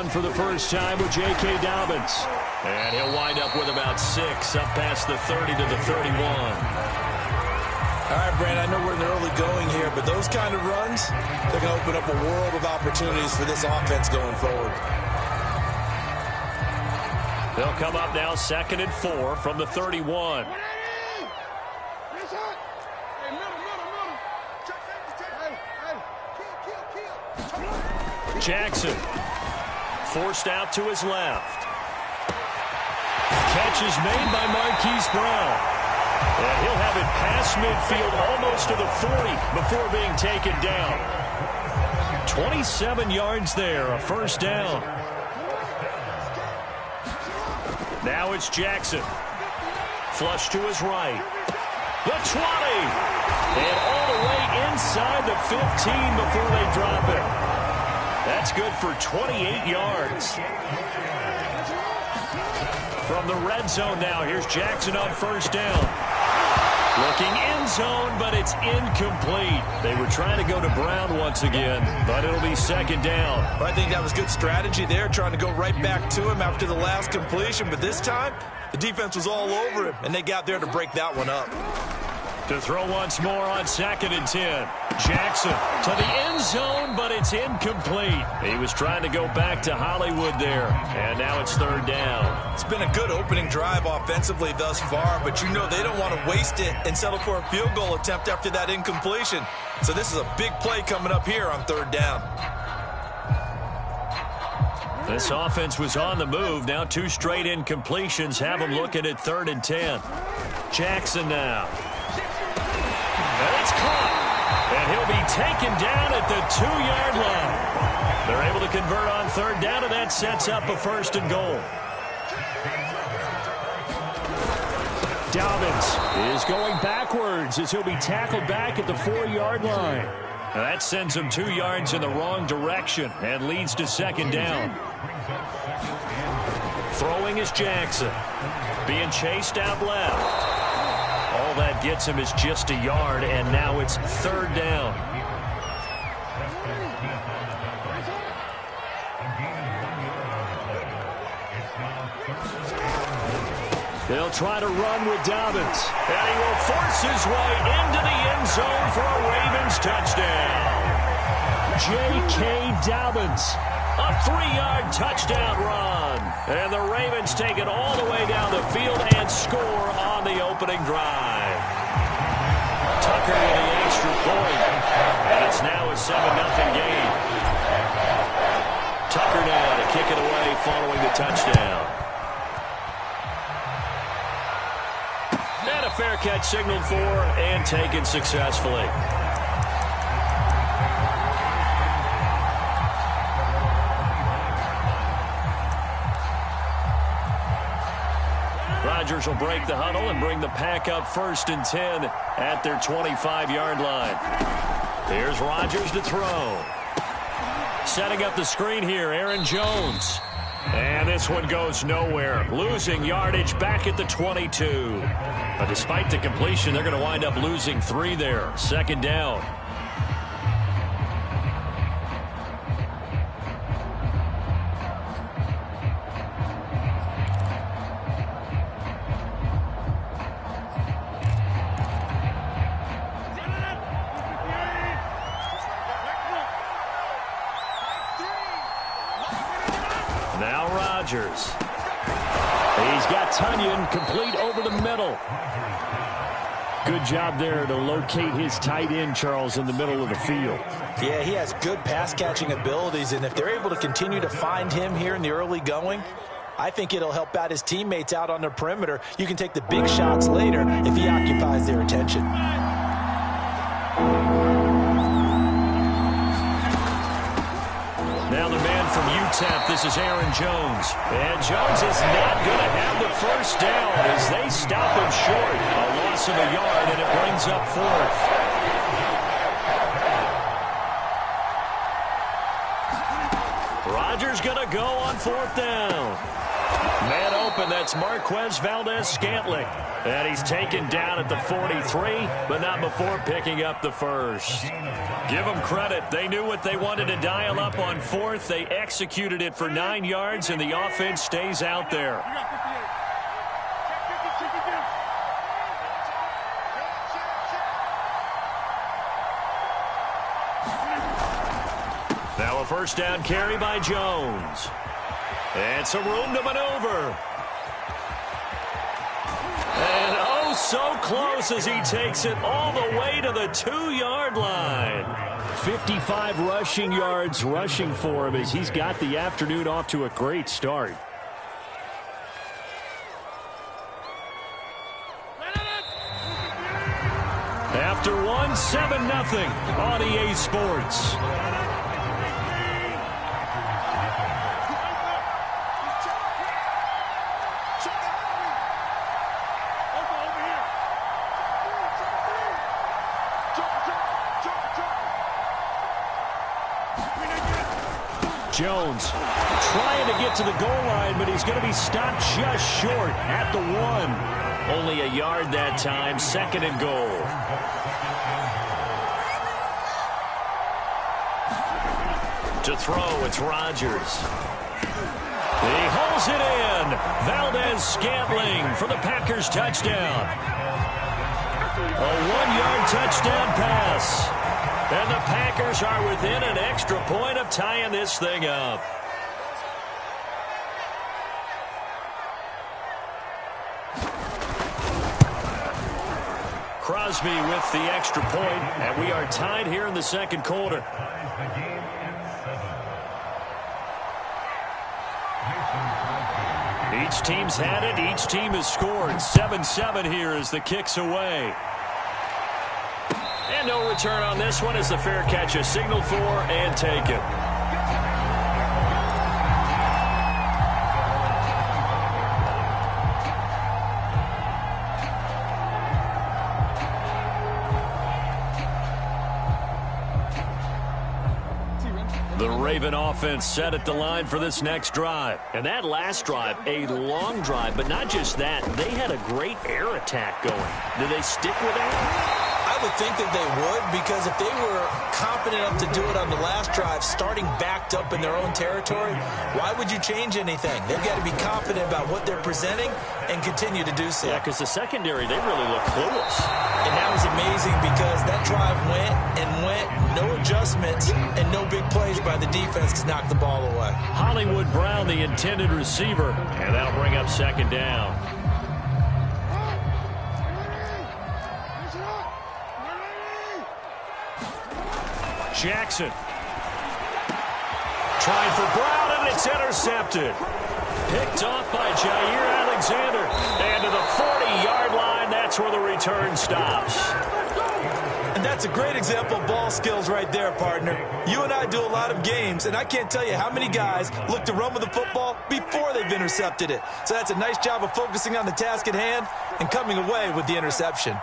run for the first time with J.K. Dobbins. And he'll wind up with about 6 up past the 30 to the 31. All right, Brandon, I know we're in the early going here, but those kind of runs, they're going to open up a world of opportunities for this offense going forward. They'll come up now 2nd and 4 from the 31. Jackson forced out to his left. Catch is made by Marquise Brown. And he'll have it past midfield almost to the 40 before being taken down. 27 yards there, a first down. Now it's Jackson. Flush to his right. The 20. And all the way inside the 15 before they drop it. That's good for 28 yards. From the red zone now, here's Jackson on first down. Looking end zone, but it's incomplete. They were trying to go to Brown once again, but it'll be 2nd down. Well, I think that was good strategy there, trying to go right back to him after the last completion. But this time, the defense was all over him, and they got there to break that one up. To throw once more on 2nd and 10. Jackson to the end zone, but it's incomplete. He was trying to go back to Hollywood there, and now it's 3rd down. It's been a good opening drive offensively thus far, but you know they don't want to waste it and settle for a field goal attempt after that incompletion. So this is a big play coming up here on 3rd down. This offense was on the move. Now 2 straight incompletions have them looking at 3rd and 10. Jackson now. And it's caught. And he'll be taken down at the 2-yard line. They're able to convert on 3rd down, and that sets up a 1st and goal. Dobbins is going backwards as he'll be tackled back at the 4-yard line. Now that sends him 2 yards in the wrong direction and leads to 2nd down. Throwing is Jackson. Being chased out left. All that gets him is just a yard, and now it's 3rd down. They'll try to run with Dobbins, and he will force his way into the end zone for a Ravens touchdown. J.K. Dobbins, a 3-yard touchdown run. And the Ravens take it all the way down the field and score on the opening drive. Tucker with the extra point, and it's now a 7-0 game. Tucker now to kick it away following the touchdown. And a fair catch signaled for and taken successfully. Rodgers will break the huddle and bring the pack up 1st and 10 at their 25-yard line. Here's Rodgers to throw. Setting up the screen here, Aaron Jones. And this one goes nowhere. Losing yardage back at the 22. But despite the completion, they're going to wind up losing 3 there. 2nd down. Now Rodgers. He's got Tunyon complete over the middle. Good job there to locate his tight end, Charles, in the middle of the field. Yeah, he has good pass-catching abilities, and if they're able to continue to find him here in the early going, I think it'll help out his teammates out on the perimeter. You can take the big shots later if he occupies their attention. Now the man from UTEP, this is Aaron Jones. And Jones is not going to have the first down as they stop him short. A loss of a yard, and it brings up 4th. Rodgers going to go on 4th down. Man open, that's Marquez Valdez-Scantling. And he's taken down at the 43, but not before picking up the first. Give them credit. They knew what they wanted to dial up on fourth. They executed it for 9 yards, and the offense stays out there. Now a first down carry by Jones. And some room to maneuver. And oh, so close as he takes it all the way to the 2-yard line. 55 rushing yards rushing for him as he's got the afternoon off to a great start. After one, 7-0 on EA Sports. Jones trying to get to the goal line, but he's going to be stopped just short at the 1. Only a yard that time, 2nd and goal. To throw, it's Rodgers. He holds it in. Valdez-Scantling for the Packers touchdown. A 1-yard touchdown pass. And the Packers are within an extra point of tying this thing up. Crosby with the extra point, and we are tied here in the second quarter. Each team's had it. Each team has scored. 7-7 here as the kick's away. And no return on this one as the fair catch is signaled for and taken. The Raven offense set at the line for this next drive. And that last drive, a long drive, but not just that. They had a great air attack going. Did they stick with that? I would think that they would, because if they were confident enough to do it on the last drive, starting backed up in their own territory, why would you change anything? They've got to be confident about what they're presenting and continue to do so. Yeah, because the secondary, they really look clueless. And that was amazing because that drive went and went, no adjustments, and no big plays by the defense to knock the ball away. Hollywood Brown, the intended receiver, and that'll bring up 2nd down. Jackson trying for Brown, and it's intercepted. Picked off by Jair Alexander. And to the 40-yard line, that's where the return stops. And that's a great example of ball skills right there, partner. You and I do a lot of games, and I can't tell you how many guys look to run with the football before they've intercepted it. So that's a nice job of focusing on the task at hand and coming away with the interception.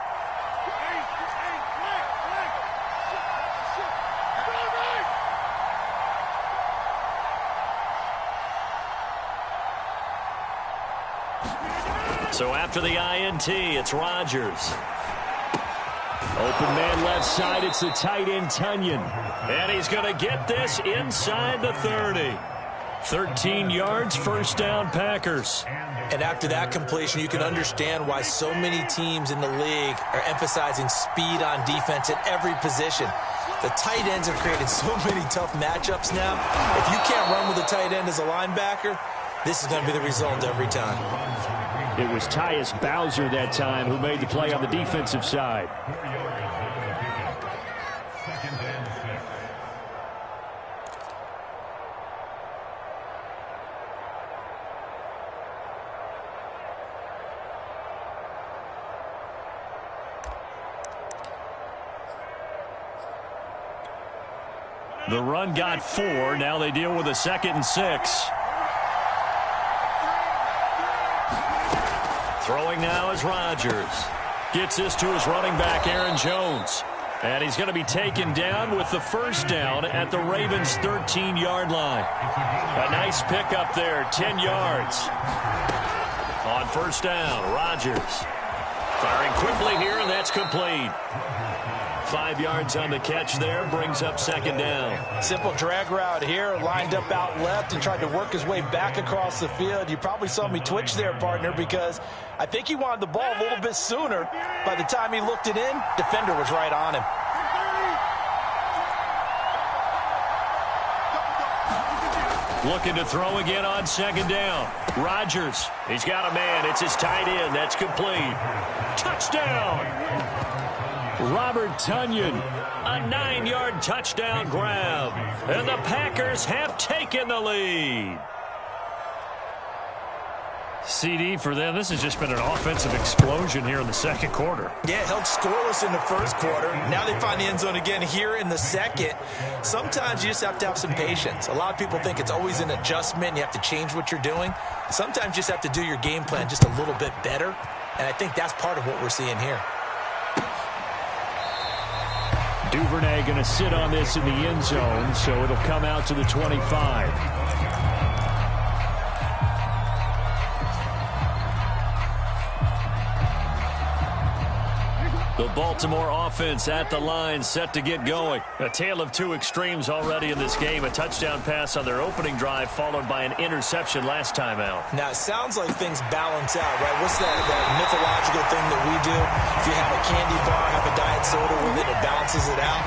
So after the INT, it's Rodgers. Open man left side, it's the tight end, Tunyon. And he's going to get this inside the 30. 13 yards, first down, Packers. And after that completion, you can understand why so many teams in the league are emphasizing speed on defense at every position. The tight ends have created so many tough matchups now. If you can't run with a tight end as a linebacker, this is going to be the result every time. It was Tyus Bowser that time who made the play on the defensive side. The run got 4. Now they deal with a 2nd and 6. Throwing now is Rodgers. Gets this to his running back, Aaron Jones. And he's going to be taken down with the first down at the Ravens' 13-yard line. A nice pickup there, 10 yards. On first down, Rodgers. Firing quickly here, and that's complete. 5 yards on the catch there, brings up second down. Simple drag route here, lined up out left and tried to work his way back across the field. You probably saw me twitch there, partner, because I think he wanted the ball a little bit sooner. By the time he looked it in, defender was right on him. Looking to throw again on second down. Rodgers, he's got a man. It's his tight end. That's complete. Touchdown! Robert Tonyan, a 9-yard touchdown grab. And the Packers have taken the lead. CD for them. This has just been an offensive explosion here in the second quarter. Yeah, held scoreless in the first quarter. Now they find the end zone again here in the second. Sometimes you just have to have some patience. A lot of people think it's always an adjustment. You have to change what you're doing. Sometimes you just have to do your game plan just a little bit better. And I think that's part of what we're seeing here. Duvernay going to sit on this in the end zone, so it'll come out to the 25. The Baltimore offense at the line, set to get going. A tale of two extremes already in this game. A touchdown pass on their opening drive, followed by an interception last time out. Now, it sounds like things balance out, right? What's that mythological thing that we do? If you have a candy bar, have a diet soda with it, it balances it out.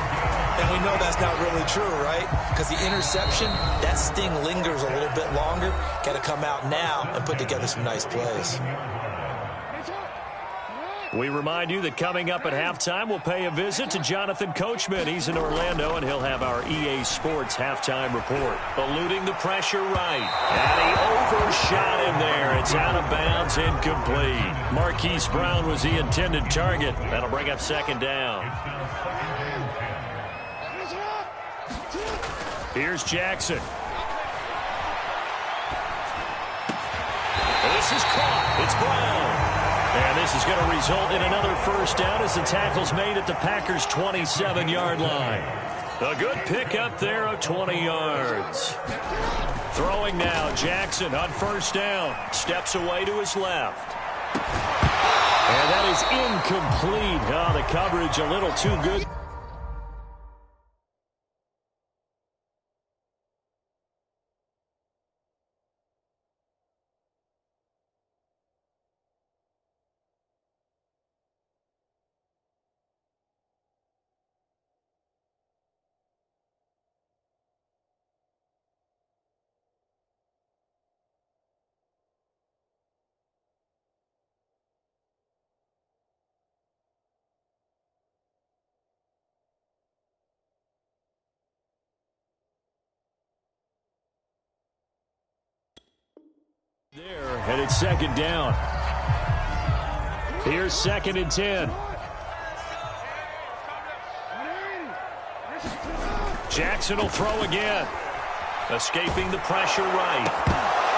And we know that's not really true, right? Because the interception, that sting lingers a little bit longer. Got to come out now and put together some nice plays. We remind you that coming up at halftime, we'll pay a visit to Jonathan Coachman. He's in Orlando, and he'll have our EA Sports halftime report. Eluding the pressure right. And he overshot him there. It's out of bounds, incomplete. Marquise Brown was the intended target. That'll bring up second down. Here's Jackson. This is caught. It's Brown. And this is going to result in another first down as the tackle's made at the Packers' 27-yard line. A good pickup there of 20 yards. Throwing now, Jackson on first down. Steps away to his left. And that is incomplete. Oh, the coverage a little too good. There, and it's second down. Here's second and 10. Jackson will throw again. Escaping the pressure right.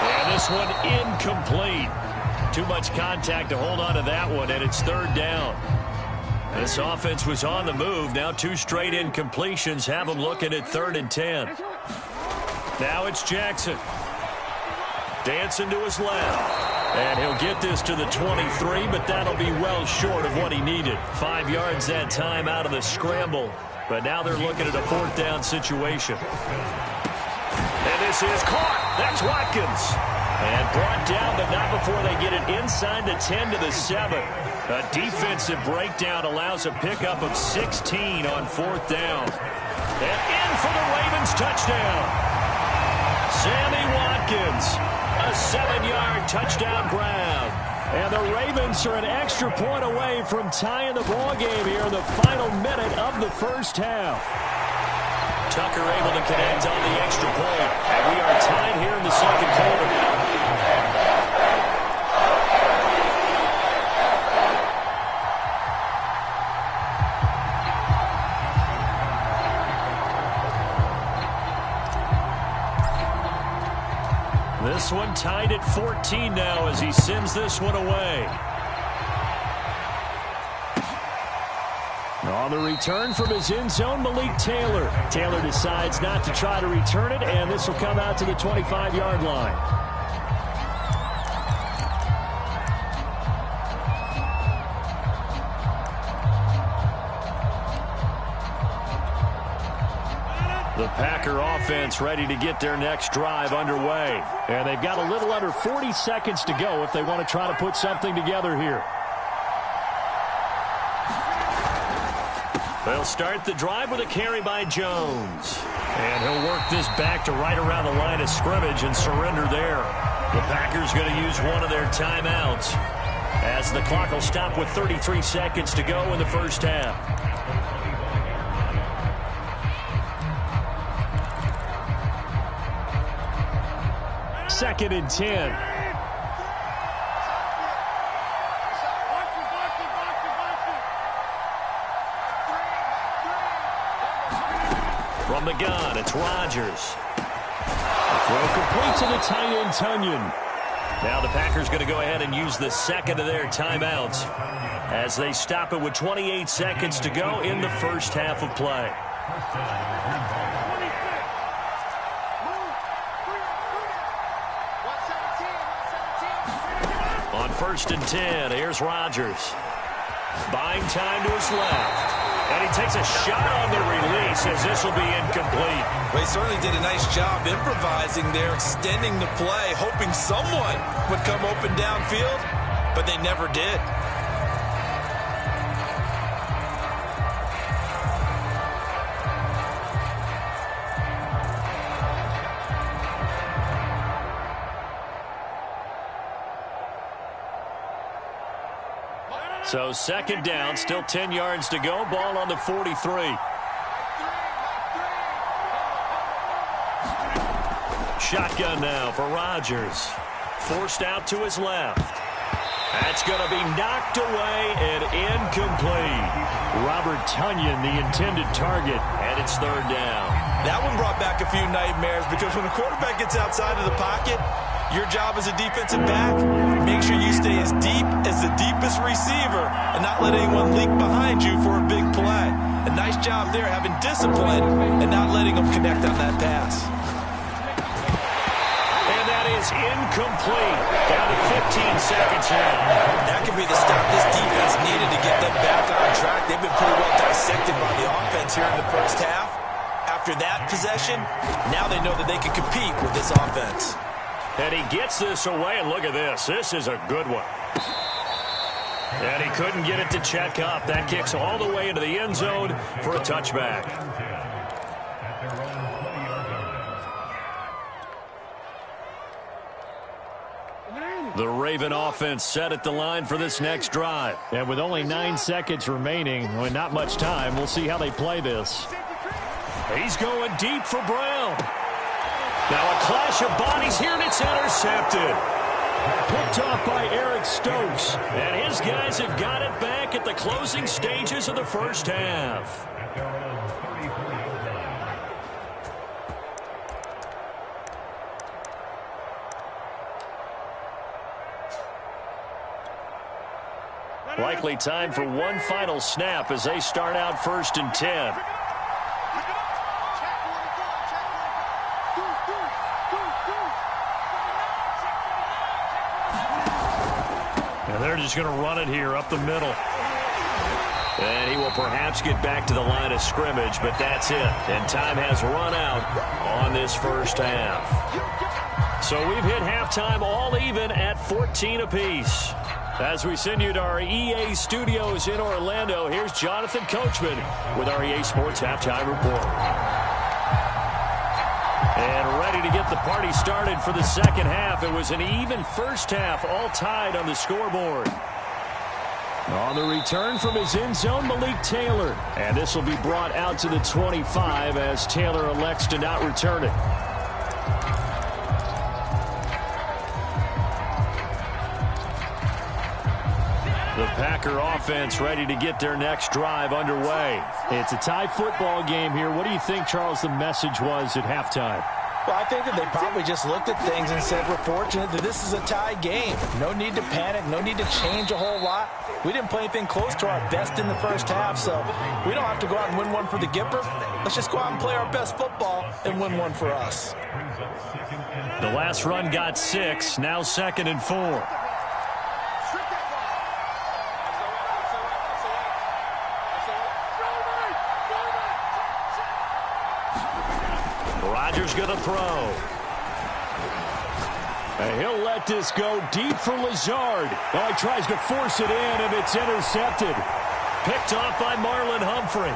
And this one incomplete. Too much contact to hold on to that one, and it's third down. This offense was on the move. Now two straight incompletions have them looking at third and 10. Now it's Jackson. Dancing to his left. And he'll get this to the 23, but that'll be well short of what he needed. 5 yards that time out of the scramble. But now they're looking at a fourth down situation. And this is caught. That's Watkins. And brought down, but not before they get it inside the 10 to the 7. A defensive breakdown allows a pickup of 16 on fourth down. And in for the Ravens touchdown. Sammy Watkins. A 7-yard touchdown grab. And the Ravens are an extra point away from tying the ball game here in the final minute of the first half. Tucker able to connect on the extra point. And we are tied here in the second quarter. This one tied at 14 now as he sends this one away. On the return from his end zone, Malik Taylor. Taylor decides not to try to return it, and this will come out to the 25-yard line. The Packer offense ready to get their next drive underway. And they've got a little under 40 seconds to go if they want to try to put something together here. They'll start the drive with a carry by Jones. And he'll work this back to right around the line of scrimmage and surrender there. The Packers going to use one of their timeouts as the clock will stop with 33 seconds to go in the first half. Second and 10. From the gun, it's Rodgers. The throw complete to the tight end, Tunyon. Now the Packers going to go ahead and use the second of their timeouts as they stop it with 28 seconds to go in the first half of play. On first and 10, here's Rodgers. Buying time to his left. And he takes a shot on the release as this will be incomplete. Well, he certainly did a nice job improvising there, extending the play, hoping someone would come open downfield, but they never did. So second down, still 10 yards to go. Ball on the 43. Shotgun now for Rodgers. Forced out to his left. That's going to be knocked away and incomplete. Robert Tunyon, the intended target, and it's third down. That one brought back a few nightmares because when a quarterback gets outside of the pocket, your job as a defensive back, make sure you stay as deep as the deepest receiver and not let anyone leak behind you for a big play. A nice job there having discipline and not letting them connect on that pass. And that is incomplete. Down to 15 seconds now. That could be the stop this defense needed to get them back on track. They've been pretty well dissected by the offense here in the first half. After that possession, now they know that they can compete with this offense. And he gets this away, and look at this. This is a good one. And he couldn't get it to check up. That kicks all the way into the end zone for a touchback. The Raven offense set at the line for this next drive. And with only 9 seconds remaining, with not much time, we'll see how they play this. He's going deep for Brown. Now a clash of bodies here, and it's intercepted. Picked off by Eric Stokes. And his guys have got it back at the closing stages of the first half. Likely time for one final snap as they start out first and 10. And they're just going to run it here up the middle. And he will perhaps get back to the line of scrimmage, but that's it. And time has run out on this first half. So we've hit halftime all even at 14 apiece. As we send you to our EA studios in Orlando, here's Jonathan Coachman with our EA Sports Halftime Report. And ready to get the party started for the second half. It was an even first half, all tied on the scoreboard. On the return from his end zone, Malik Taylor. And this will be brought out to the 25 as Taylor elects to not return it. The Packer offense ready to get their next drive underway. It's a tie football game here. What do you think, Charles, the message was at halftime? Well, I think that they probably just looked at things and said, we're fortunate that this is a tie game. No need to panic, no need to change a whole lot. We didn't play anything close to our best in the first half, so we don't have to go out and win one for the Gipper. Let's just go out and play our best football and win one for us. The last run got 6, now 2nd and 4. Rodgers going to throw. And he'll let this go deep for Lazard. Oh, he tries to force it in, and it's intercepted. Picked off by Marlon Humphrey.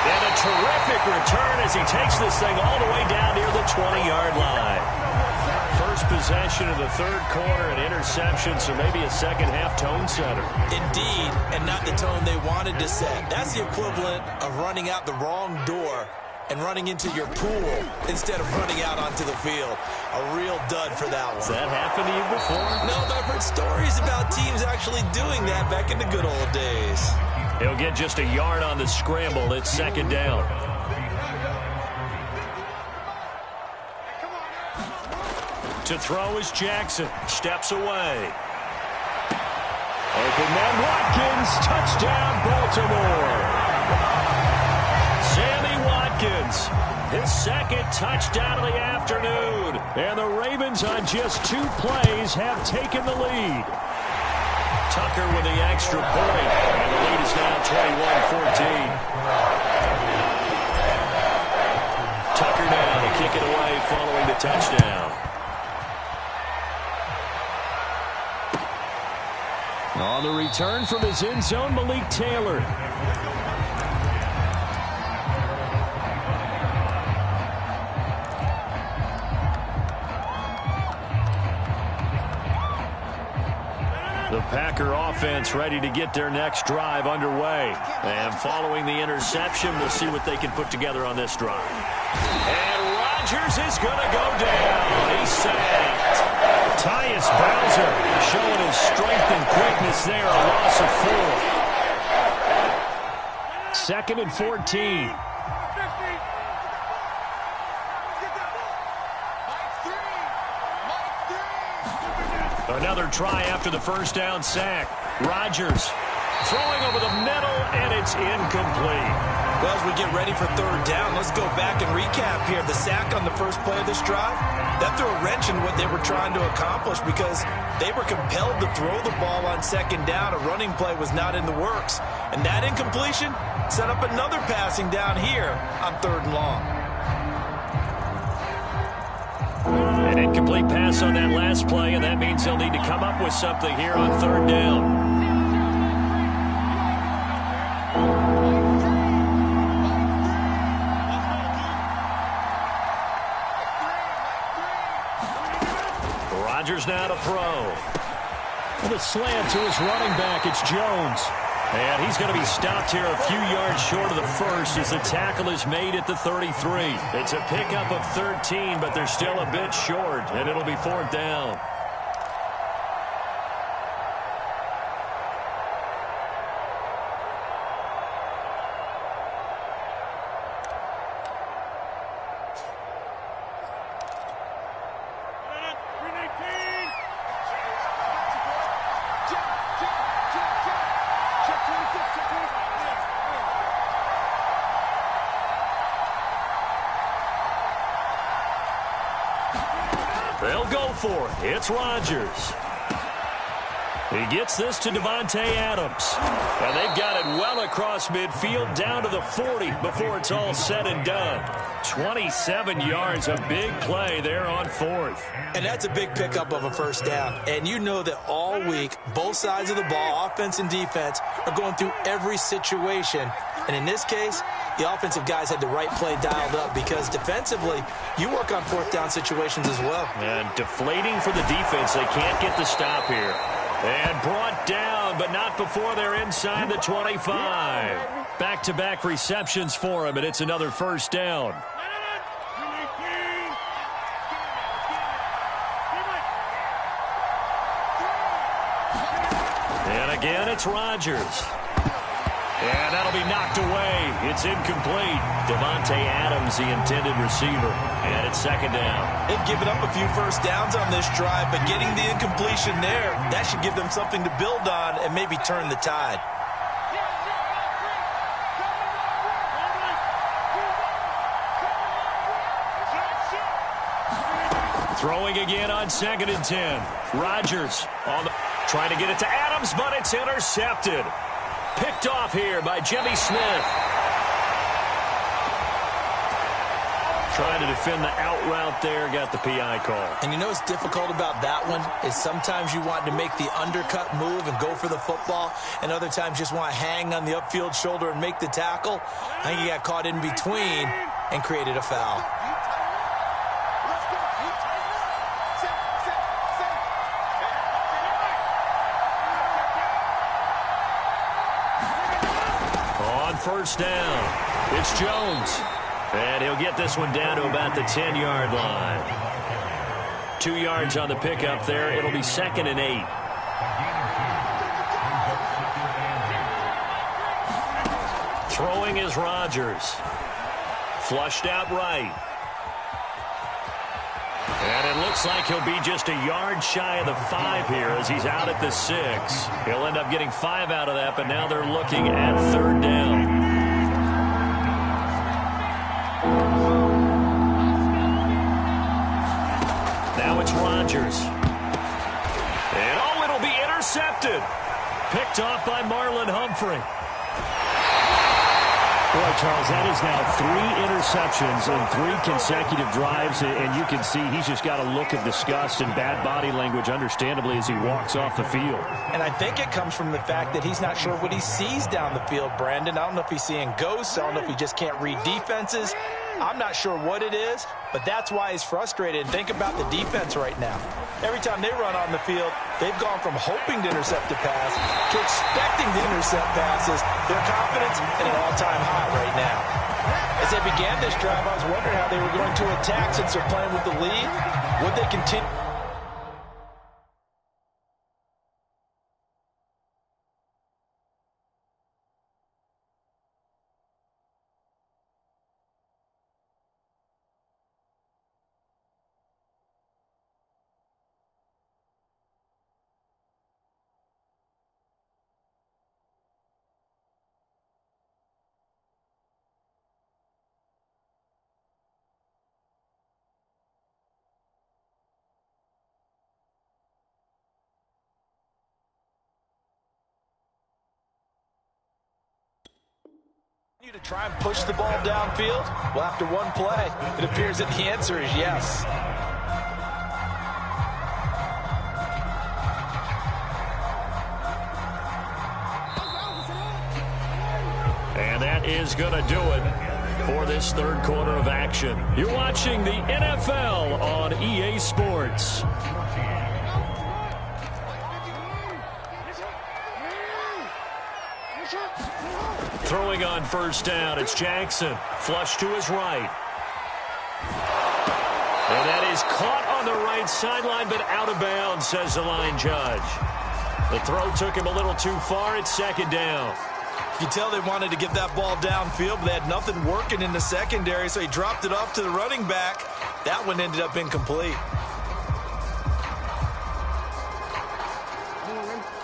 And a terrific return as he takes this thing all the way down near the 20-yard line. First possession of the third quarter, an interception, so maybe a second-half tone setter. Indeed, and not the tone they wanted to set. That's the equivalent of running out the wrong door and running into your pool instead of running out onto the field. A real dud for that one. Has that happened to you before? No, but I've heard stories about teams actually doing that back in the good old days. He'll get just a yard on the scramble. It's 2nd down. To throw is Jackson. Steps away. Open man Watkins. Touchdown, Baltimore. Sammy Watkins. His 2nd touchdown of the afternoon. And the Ravens on just 2 plays have taken the lead. Tucker with the extra point. And the lead is now 21-14. Tucker now to kick it away following the touchdown. On the return from his end zone, Malik Taylor. The Packer offense ready to get their next drive underway. And following the interception, we'll see what they can put together on this drive. And Rodgers is going to go down. He's sacked. Tyus Bowser showing his strength and quickness there. A loss of 4. 2nd and 14. Another try after the first down sack. Rodgers throwing over the middle, and it's incomplete. Well, as we get ready for 3rd down, let's go back and recap here. The sack on the first play of this drive, that threw a wrench in what they were trying to accomplish because they were compelled to throw the ball on 2nd down. A running play was not in the works. And that incompletion set up another passing down here on 3rd and long. An incomplete pass on that last play, and that means they'll need to come up with something here on 3rd down. Rodgers now to throw. With a slant to his running back, it's Jones. And he's going to be stopped here a few yards short of the first as the tackle is made at the 33. It's a pickup of 13, but they're still a bit short, and it'll be 4th down. They'll go for it. It's Rodgers. He gets this to Devontae Adams. And they've got it well across midfield down to the 40 before it's all said and done. 27 yards, a big play there on 4th. And that's a big pickup of a first down. And you know that all week, both sides of the ball, offense and defense, are going through every situation. And in this case, the offensive guys had the right play dialed up because defensively, you work on 4th down situations as well. And deflating for the defense. They can't get the stop here. And brought down, but not before they're inside the 25. Back-to-back receptions for him, and it's another first down. And again, it's Rodgers. And that'll be knocked away. It's incomplete. Devontae Adams, the intended receiver. And it's second down. They've given up a few first downs on this drive, but getting the incompletion there, that should give them something to build on and maybe turn the tide. Throwing again on 2nd and 10. Rodgers trying to get it to Adams, but it's intercepted. Picked off here by Jimmy Smith. Trying to defend the out route there, got the PI call. And you know what's difficult about that one is sometimes you want to make the undercut move and go for the football, and other times just want to hang on the upfield shoulder and make the tackle. I think he got caught in between and created a foul. First down. It's Jones. And he'll get this one down to about the 10-yard line. 2 yards on the pickup there. It'll be 2nd and 8. Throwing is Rodgers. Flushed out right. And it looks like he'll be just a yard shy of the 5 here as he's out at the 6. He'll end up getting 5 out of that, but now they're looking at 3rd down. Now it's Rodgers. And, oh, it'll be intercepted. Picked off by Marlon Humphrey. Boy, Charles, that is now 3 interceptions in 3 consecutive drives, and you can see he's just got a look of disgust and bad body language, understandably, as he walks off the field. And I think it comes from the fact that he's not sure what he sees down the field, Brandon. I don't know if he's seeing ghosts. I don't know if he just can't read defenses. I'm not sure what it is, but that's why he's frustrated. Think about the defense right now. Every time they run on the field, they've gone from hoping to intercept a pass to expecting to intercept passes. Their confidence at an all-time high right now. As they began this drive, I was wondering how they were going to attack since they're playing with the lead. Would they continue? To try and push the ball downfield? Well, after one play, it appears that the answer is yes. And that is going to do it for this 3rd quarter of action. You're watching the NFL on EA Sports. Throwing on 1st down, it's Jackson. Flush to his right. And that is caught on the right sideline, but out of bounds, says the line judge. The throw took him a little too far. It's 2nd down. You can tell they wanted to get that ball downfield, but they had nothing working in the secondary, so he dropped it off to the running back. That one ended up incomplete.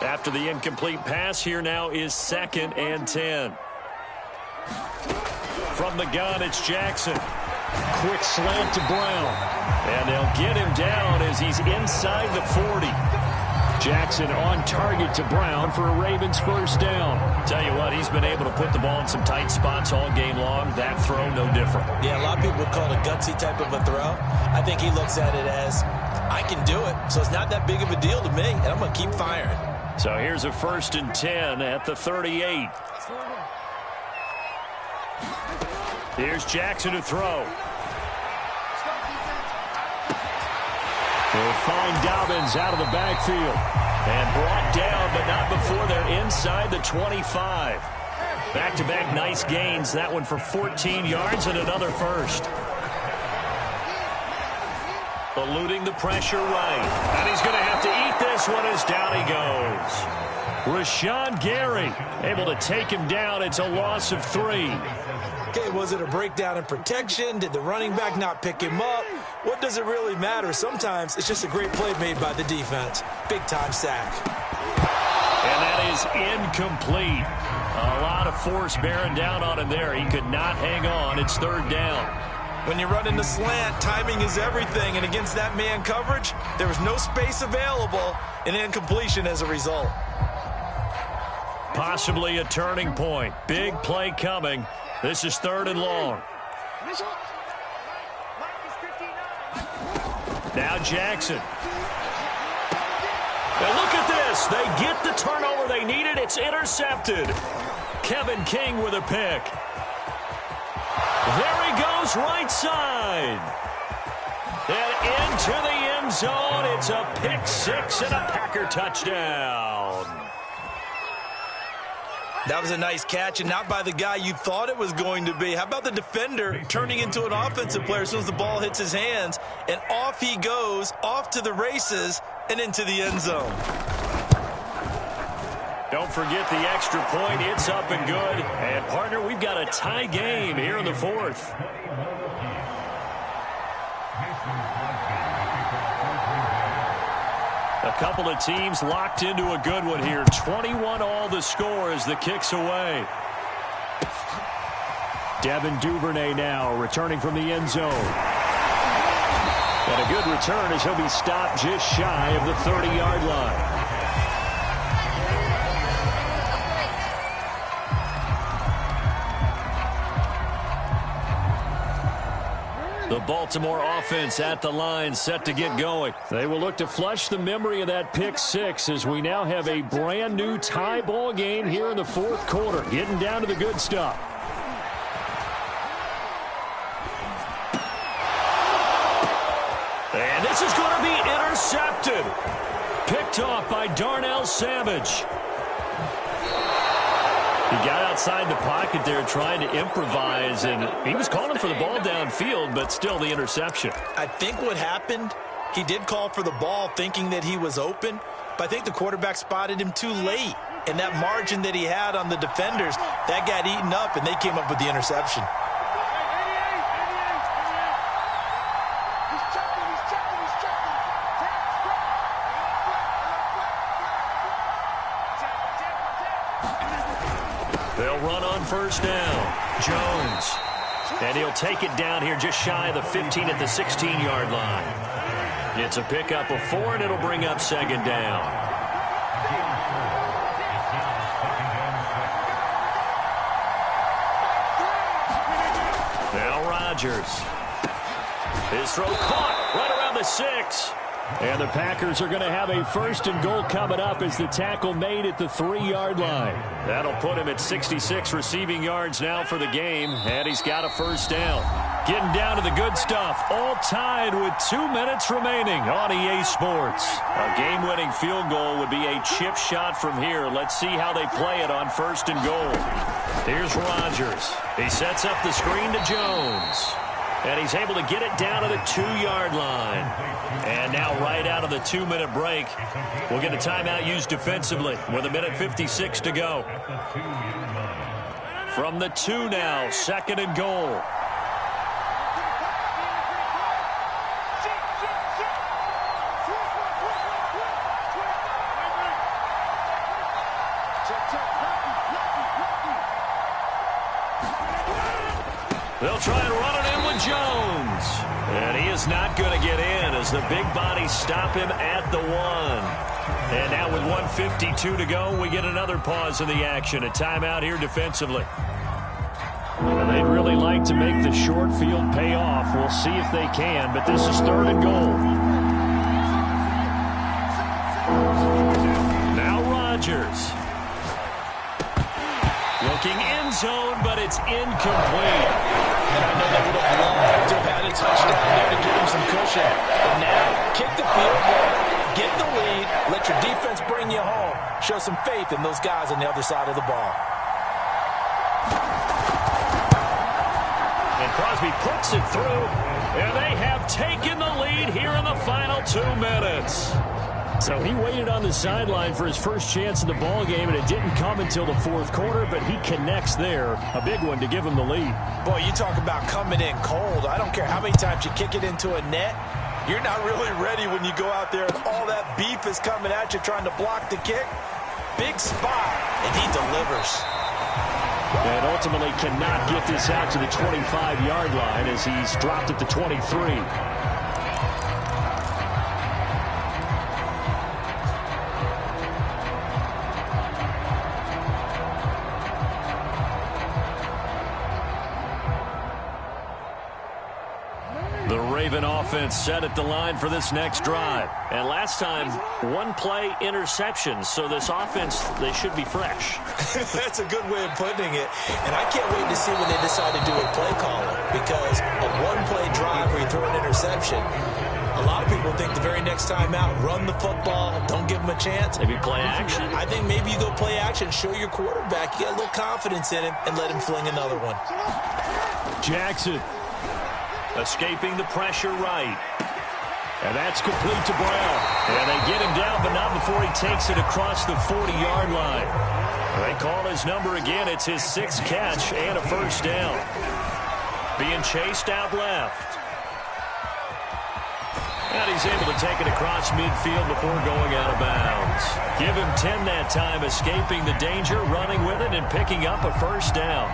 After the incomplete pass, here now is 2nd and 10. From the gun, it's Jackson. Quick slant to Brown. And they'll get him down as he's inside the 40. Jackson on target to Brown for a Ravens 1st down. Tell you what, he's been able to put the ball in some tight spots all game long. That throw, no different. Yeah, a lot of people would call it a gutsy type of a throw. I think he looks at it as, I can do it, so it's not that big of a deal to me, and I'm going to keep firing. So here's a 1st and 10 at the 38. Here's Jackson to throw. They'll find Dobbins out of the backfield. And brought down, but not before they're inside the 25. Back-to-back nice gains. That one for 14 yards and another 1st. eluding the pressure right. And he's going to have to eat this one as down he goes. Rashawn Gary able to take him down. It's a loss of 3. Okay, was it a breakdown in protection? Did the running back not pick him up? What does it really matter? Sometimes it's just a great play made by the defense. Big-time sack. And that is incomplete. A lot of force bearing down on him there. He could not hang on. It's 3rd down. When you run in the slant, timing is everything. And against that man coverage, there was no space available, and incompletion as a result. Possibly a turning point. Big play coming. This is 3rd and long. Now Jackson. Now look at this. They get the turnover they needed. It's intercepted. Kevin King with a pick. There he goes, right side. And into the end zone. It's a pick 6 and a Packer touchdown. That was a nice catch, and not by the guy you thought it was going to be. How about the defender turning into an offensive player as soon as the ball hits his hands, and off he goes, off to the races, and into the end zone. Don't forget the extra point. It's up and good. And, partner, we've got a tie game here in the 4th. A couple of teams locked into a good one here. 21 all the score as the kick's away. Devin Duvernay now returning from the end zone. And a good return as he'll be stopped just shy of the 30-yard line. The Baltimore offense at the line, set to get going. They will look to flush the memory of that pick 6 as we now have a brand new tie ball game here in the 4th quarter. Getting down to the good stuff. And this is going to be intercepted. Picked off by Darnell Savage. He got outside the pocket there trying to improvise, and he was calling for the ball downfield, but still the interception. I think what happened, he did call for the ball thinking that he was open, but I think the quarterback spotted him too late. And that margin that he had on the defenders, that got eaten up, and they came up with the interception. They'll run on 1st down. Jones. And he'll take it down here just shy of the 15 at the 16-yard line. It's a pickup of 4, and it'll bring up 2nd down. Now Rodgers. His throw caught right around the 6. And the Packers are going to have a 1st and goal coming up as the tackle made at the 3-yard line. That'll put him at 66 receiving yards now for the game, and he's got a 1st down. Getting down to the good stuff, all tied with 2 minutes remaining on EA Sports. A game-winning field goal would be a chip shot from here. Let's see how they play it on 1st and goal. Here's Rodgers. He sets up the screen to Jones. And he's able to get it down to the 2-yard line. And now right out of the 2-minute break, we'll get a timeout used defensively with 1:56 to go. From the 2 now, 2nd and goal. They'll try and run it in with Jones. And he is not going to get in as the big bodies stop him at the 1. And now with 1:52 to go, we get another pause in the action. A timeout here defensively. Well, they'd really like to make the short field pay off. We'll see if they can, but this is 3rd and goal. Now Rodgers. Looking end zone, but it's incomplete. And I know they would have loved to have had a touchdown there to give him some cushion. But now, kick the field goal, get the lead, let your defense bring you home. Show some faith in those guys on the other side of the ball. And Crosby puts it through, And they have taken the lead here in the final 2 minutes. So he waited on the sideline for his first chance in the ball game, and it didn't come until the fourth quarter, but he connects there. A big one to give him the lead. Boy, you talk about coming in cold. I don't care how many times you kick it into a net. You're not really ready when you go out there and all that beef is coming at you trying to block the kick. Big spot, and he delivers. And ultimately cannot get this out to the 25-yard line as he's dropped at the 23. Offense set at the line for this next drive. And last time, one-play interception. So this offense, they should be fresh. That's a good way of putting it. And I can't wait to see when they decide to do a play caller. Because a one-play drive where you throw an interception, a lot of people think the very next time out, run the football, don't give them a chance. Maybe play action. I think maybe you go play action, show your quarterback, you get a little confidence in him, and let him fling another one. Jackson. Escaping the pressure right. And that's complete to Brown. And they get him down, but not before he takes it across the 40-yard line. They call his number again. It's his 6th catch and a first down. Being chased out left. And he's able to take it across midfield before going out of bounds. Give him 10 that time, escaping the danger, running with it, and picking up a first down.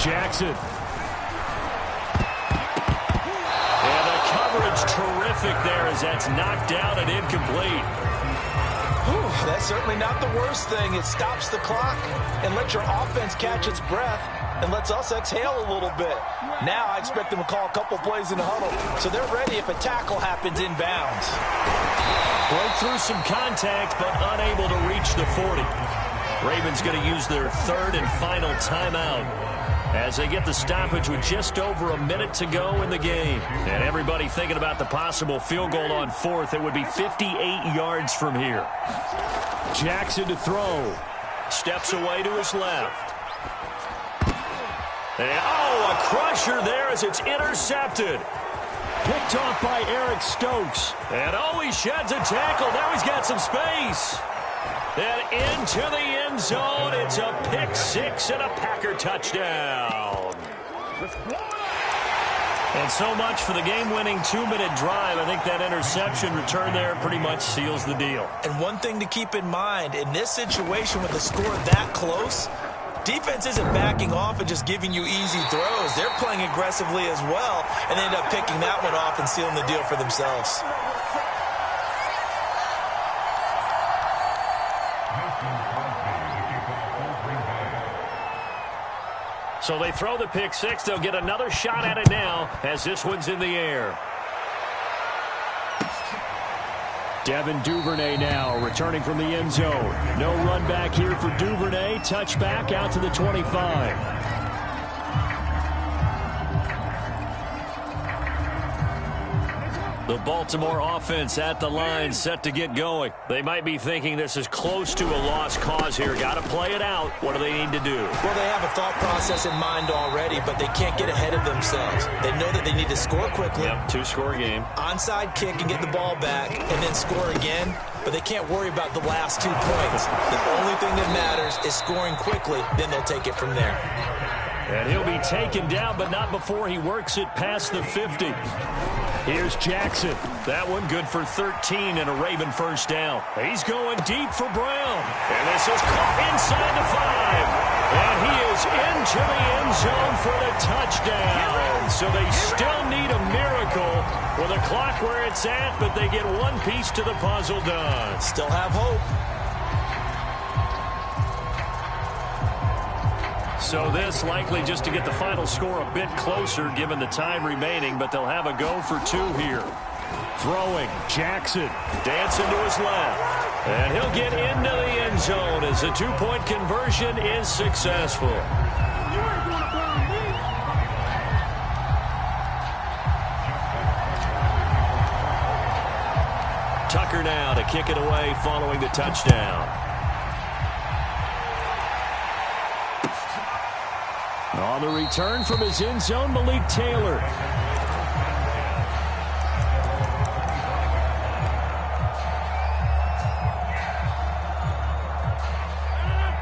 Jackson. And the coverage terrific there as that's knocked down and incomplete. Whew, that's certainly not the worst thing. It stops the clock and lets your offense catch its breath and lets us exhale a little bit. Now I expect them to call a couple plays in the huddle so they're ready if a tackle happens inbounds. Broke through some contact but unable to reach the 40. Ravens going to use their 3rd and final timeout as they get the stoppage with just over a minute to go in the game. And everybody thinking about the possible field goal on 4th. It would be 58 yards from here. Jackson to throw. Steps away to his left. And, a crusher there as it's intercepted. Picked off by Eric Stokes. And, he sheds a tackle. Now he's got some space. And into the end zone, it's a pick 6 and a Packer touchdown. And so much for the game-winning 2-minute drive. I think that interception return there pretty much seals the deal. And one thing to keep in mind, in this situation with the score that close, defense isn't backing off and just giving you easy throws. They're playing aggressively as well, and they end up picking that one off and sealing the deal for themselves. So they throw the pick 6. They'll get another shot at it now as this one's in the air. Devin Duvernay now returning from the end zone. No run back here for Duvernay. Touchback out to the 25. The Baltimore offense at the line, set to get going. They might be thinking this is close to a lost cause here. Got to play it out. What do they need to do? Well, they have a thought process in mind already, but they can't get ahead of themselves. They know that they need to score quickly. Yep, 2-score game. Onside kick and get the ball back, and then score again. But they can't worry about the last 2 points. The only thing that matters is scoring quickly. Then they'll take it from there. And he'll be taken down, but not before he works it past the 50. Here's Jackson. That one good for 13 and a Raven first down. He's going deep for Brown. And this is caught inside the 5. And he is into the end zone for the touchdown. So they still need a miracle with the clock where it's at, but they get one piece to the puzzle done. Still have hope. So this likely just to get the final score a bit closer given the time remaining, but they'll have a go for 2 here. Throwing, Jackson. Dancing to his left. And he'll get into the end zone as the 2-point conversion is successful. Tucker now to kick it away following the touchdown. On the return from his end zone, Malik Taylor.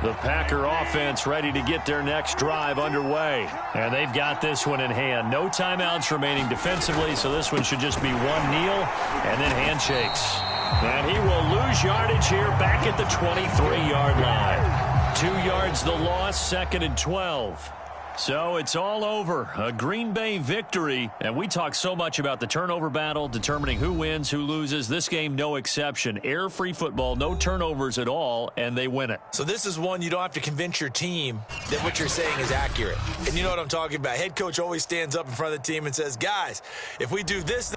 The Packer offense ready to get their next drive underway. And they've got this one in hand. No timeouts remaining defensively, so this one should just be one kneel and then handshakes. And he will lose yardage here back at the 23-yard line. 2 yards the loss, 2nd and 12. So it's all over. A Green Bay victory. And we talk so much about the turnover battle, determining who wins, who loses. This game, no exception. Air-free football, no turnovers at all, and they win it. So this is one you don't have to convince your team that what you're saying is accurate. And you know what I'm talking about. Head coach always stands up in front of the team and says, guys, if we do this...